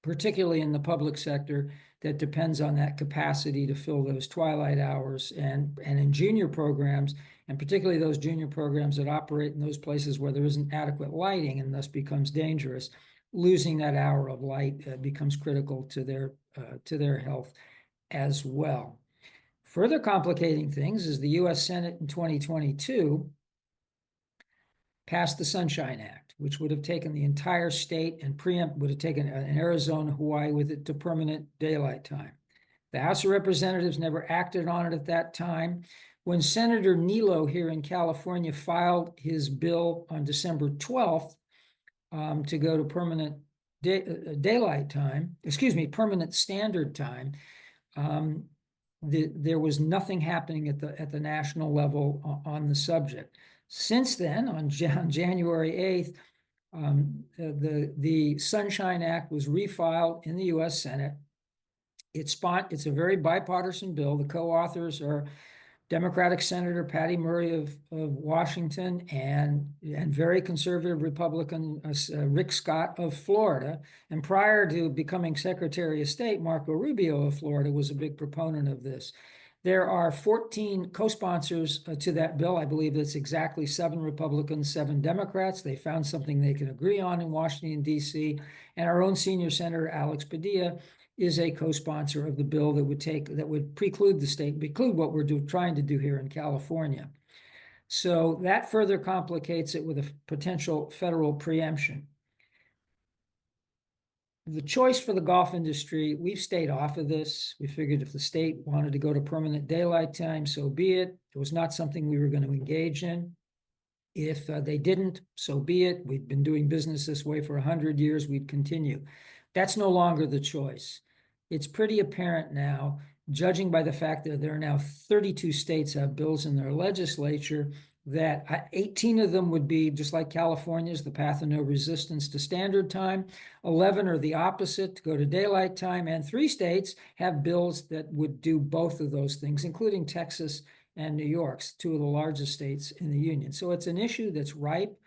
particularly in the public sector, that depends on that capacity to fill those twilight hours. And in junior programs, and particularly those junior programs that operate in those places where there isn't adequate lighting and thus becomes dangerous, losing that hour of light becomes critical to their health as well. Further complicating things is the U.S. Senate in 2022 passed the Sunshine Act, which would have taken the entire state and would have taken Arizona, Hawaii with it to permanent daylight time. The House of Representatives never acted on it at that time. When Senator Nilo here in California filed his bill on December 12th to go to permanent daylight time, permanent standard time, there was nothing happening at the national level on the subject. Since then, on January 8th, the Sunshine Act was refiled in the U.S. Senate. It's a very bipartisan bill. The co-authors are Democratic Senator Patty Murray of Washington and very conservative Republican Rick Scott of Florida. And prior to becoming Secretary of State, Marco Rubio of Florida was a big proponent of this. There are 14 co-sponsors to that bill. I believe it's exactly 7 Republicans, 7 Democrats. They found something they can agree on in Washington, D.C. And our own senior senator, Alex Padilla, is a co-sponsor of the bill that would preclude what we're trying to do here in California. So that further complicates it with a potential federal preemption. The choice for the golf industry, we've stayed off of this. We figured if the state wanted to go to permanent daylight time, so be it. It was not something we were going to engage in. If they didn't, so be it. We've been doing business this way for 100 years. We'd continue. That's no longer the choice. It's pretty apparent now, judging by the fact that there are now 32 states have bills in their legislature, that 18 of them would be just like California's, the path of no resistance to standard time. 11 are the opposite, to go to daylight time. And 3 states have bills that would do both of those things, including Texas and New York's, 2 of the largest states in the union. So it's an issue that's ripe.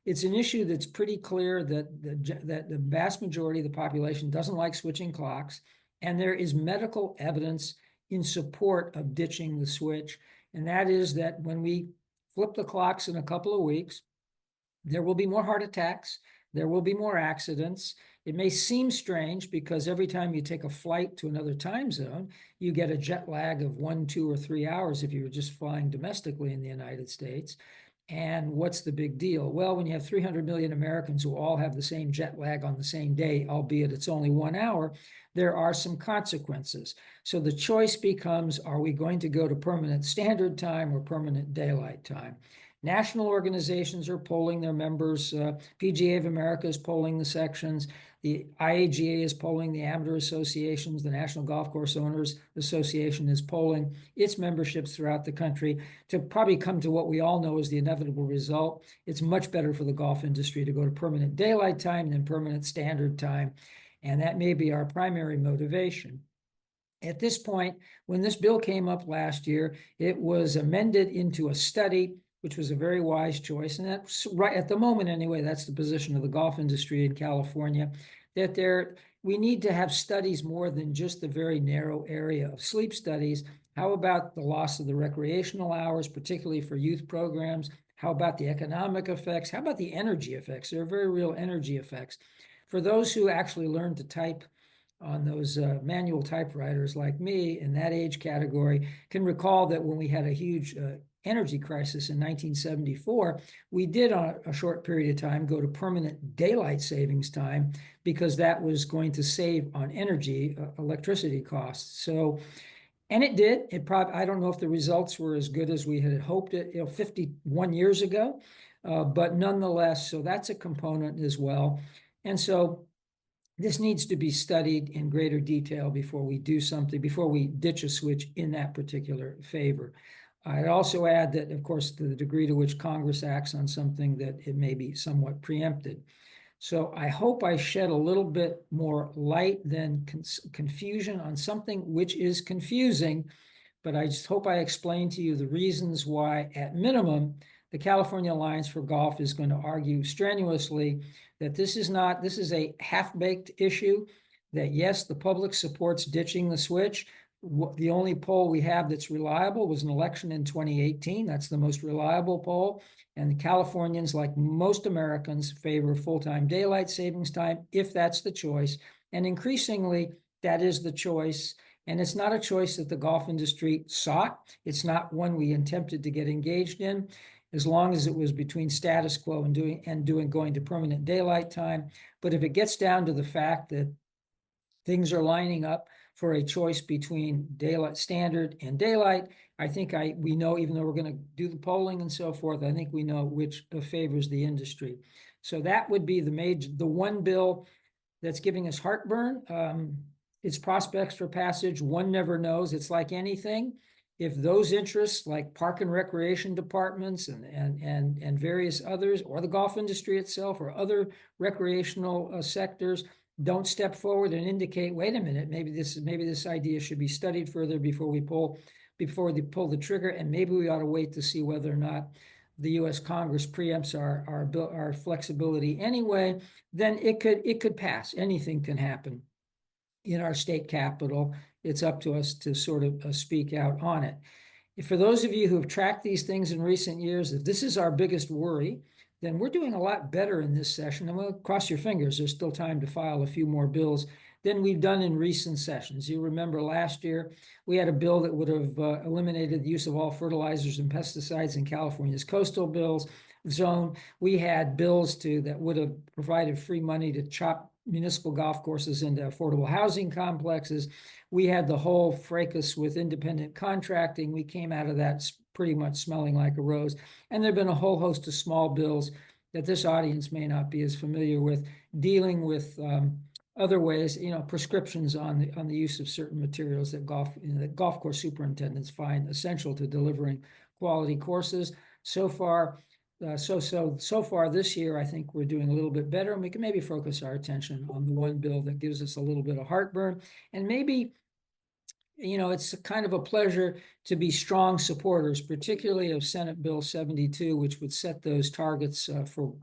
It's an issue that's pretty clear that the vast majority of the population doesn't like switching clocks. And there is medical evidence in support of ditching the switch. And that is that when we flip the clocks in a couple of weeks, there will be more heart attacks. There will be more accidents. It may seem strange because every time you take a flight to another time zone, you get a jet lag of 1, 2, or 3 hours if you were just flying domestically in the United States. And what's the big deal? Well, when you have 300 million Americans who all have the same jet lag on the same day, albeit it's only 1 hour, there are some consequences. So the choice becomes, are we going to go to permanent standard time or permanent daylight time? National organizations are polling their members. PGA of America is polling the sections. The IAGA is polling the amateur associations. The National Golf Course Owners Association is polling its memberships throughout the country to probably come to what we all know is the inevitable result. It's much better for the golf industry to go to permanent daylight time than permanent standard time. And that may be our primary motivation. At this point, when this bill came up last year, it was amended into a study, which was a very wise choice. And that's right at the moment, anyway, that's the position of the golf industry in California, that we need to have studies more than just the very narrow area of sleep studies. How about the loss of the recreational hours, particularly for youth programs? How about the economic effects? How about the energy effects? There are very real energy effects. For those who actually learn to type on those manual typewriters like me in that age category can recall that when we had a huge energy crisis in 1974, we did on a short period of time go to permanent daylight savings time because that was going to save on energy, electricity costs. So, and it did. I don't know if the results were as good as we had hoped it, 51 years ago, but nonetheless, so that's a component as well. And so this needs to be studied in greater detail before we do something, before we ditch a switch in that particular favor. I'd also add that, of course, to the degree to which Congress acts on something, that it may be somewhat preempted. So I hope I shed a little bit more light than confusion on something which is confusing, but I just hope I explained to you the reasons why, at minimum, the California Alliance for Golf is going to argue strenuously that this is a half-baked issue, that yes, the public supports ditching the switch. The only poll we have that's reliable was an election in 2018. That's the most reliable poll. And the Californians, like most Americans, favor full-time daylight savings time if that's the choice. And increasingly, that is the choice. And it's not a choice that the golf industry sought. It's not one we attempted to get engaged in, as long as it was between status quo and going to permanent daylight time. But if it gets down to the fact that things are lining up for a choice between daylight standard and daylight, I think we know, even though we're going to do the polling and so forth, I think we know which favors the industry. So that would be the one bill that's giving us heartburn. Its prospects for passage, one never knows. It's like anything. If those interests, like park and recreation departments and various others, or the golf industry itself, or other recreational sectors, don't step forward and indicate, wait a minute, maybe this idea should be studied further before they pull the trigger, and maybe we ought to wait to see whether or not the U.S. Congress preempts our flexibility anyway, then it could pass. Anything can happen in our state capital. it's up to us to sort of speak out on it. For those of you who have tracked these things in recent years, if this is our biggest worry, then we're doing a lot better in this session. And we'll cross your fingers, there's still time to file a few more bills than we've done in recent sessions. You remember last year, we had a bill that would have eliminated the use of all fertilizers and pesticides in California's coastal zone. We had bills that would have provided free money to chop municipal golf courses into affordable housing complexes. We had the whole fracas with independent contracting. We came out of that pretty much smelling like a rose. And there have been a whole host of small bills that this audience may not be as familiar with, dealing with other ways, prescriptions on the use of certain materials that golf course superintendents find essential to delivering quality courses. So far this year, I think we're doing a little bit better, and we can maybe focus our attention on the one bill that gives us a little bit of heartburn. And maybe, it's kind of a pleasure to be strong supporters, particularly of Senate Bill 72, which would set those targets for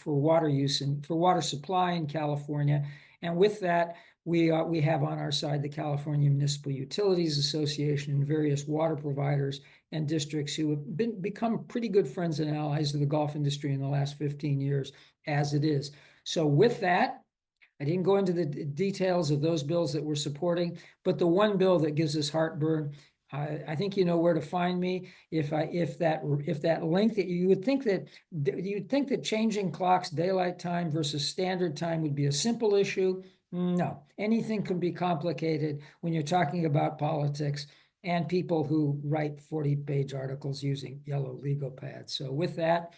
water use and for water supply in California. And with that, we have on our side the California Municipal Utilities Association and various water providers and districts who have become pretty good friends and allies of the golf industry in the last 15 years as it is. So with that, I didn't go into the details of those bills that we're supporting, but the one bill that gives us heartburn, I think you know where to find me. If that link that you'd think that changing clocks, daylight time versus standard time would be a simple issue. No, anything can be complicated when you're talking about politics and people who write 40-page articles using yellow legal pads. So with that,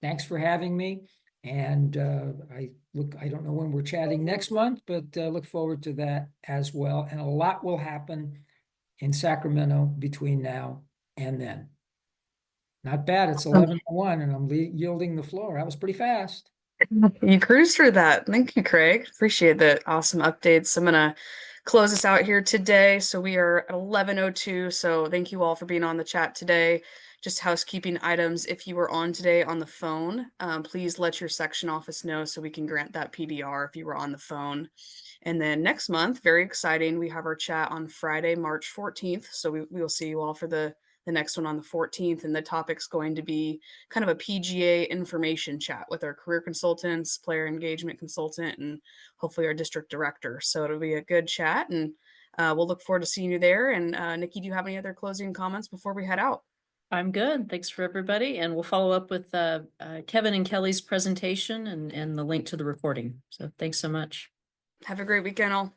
thanks for having me. And I don't know when we're chatting next month, but look forward to that as well. And a lot will happen in Sacramento between now and then. Not bad. It's 11:01 and I'm yielding the floor. That was pretty fast. You cruised through that. Thank you, Craig. Appreciate the awesome updates. I'm going to close us out here today. So we are at 11:02. So thank you all for being on the chat today. Just housekeeping items. If you were on today on the phone, please let your section office know so we can grant that PDR if you were on the phone. And then next month, very exciting, we have our chat on Friday, March 14th. So we will see you all for the next one on the 14th. And the topic's going to be kind of a PGA information chat with our career consultants, player engagement consultant, and hopefully our district director. So it'll be a good chat, and we'll look forward to seeing you there. And Nikki, do you have any other closing comments before we head out? I'm good. Thanks for everybody. And we'll follow up with Kevin and Kelly's presentation and the link to the recording. So thanks so much. Have a great weekend all.